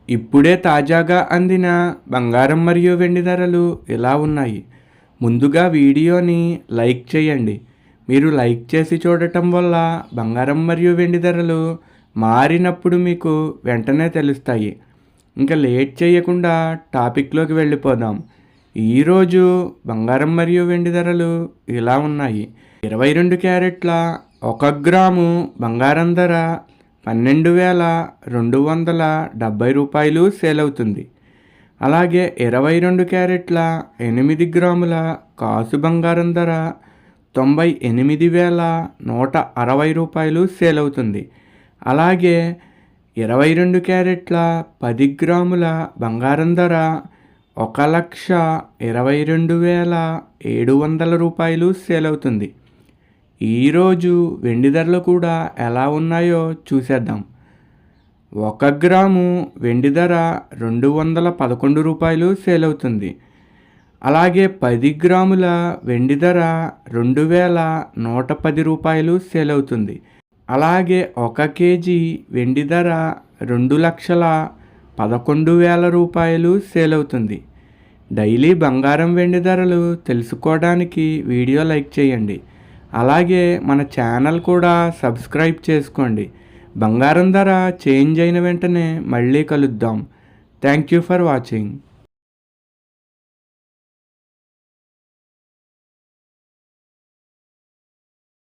ఇప్పుడే తాజాగా అందిన బంగారం మరియు వెండి ధరలు ఇలా ఉన్నాయి. ముందుగా వీడియోని లైక్ చేయండి. మీరు లైక్ చేసి చూడటం వల్ల బంగారం మరియు వెండి ధరలు మారినప్పుడు మీకు వెంటనే తెలుస్తాయి. ఇంకా లేట్ చేయకుండా టాపిక్లోకి వెళ్ళిపోదాం. ఈరోజు బంగారం మరియు వెండి ధరలు ఇలా ఉన్నాయి. 22 క్యారెట్ల 1 గ్రాము బంగారం ధర 12,270 రూపాయలు సేల్ అవుతుంది. అలాగే 22 క్యారెట్ల 8 గ్రాముల కాసు బంగారం ధర 98,160 రూపాయలు సేల్ అవుతుంది. అలాగే 22 క్యారెట్ల 10 గ్రాముల బంగారం ధర 1,22,700 రూపాయలు సేల్ అవుతుంది. ఈరోజు వెండి ధరలు కూడా ఎలా ఉన్నాయో చూసేద్దాం. 1 గ్రాము వెండి ధర 211 రూపాయలు సేల్ అవుతుంది. అలాగే 10 గ్రాముల వెండి ధర 2,110 రూపాయలు సేల్ అవుతుంది. అలాగే 1 కేజీ వెండి ధర 2,11,000 రూపాయలు సేల్ అవుతుంది. డైలీ బంగారం వెండి ధరలు తెలుసుకోవడానికి వీడియో లైక్ చేయండి. అలాగే మన ఛానల్ కూడా సబ్స్క్రైబ్ చేసుకోండి. బంగారం ధర చేంజ్ అయిన వెంటనే మళ్ళీ కలుద్దాం. Thank you for watching.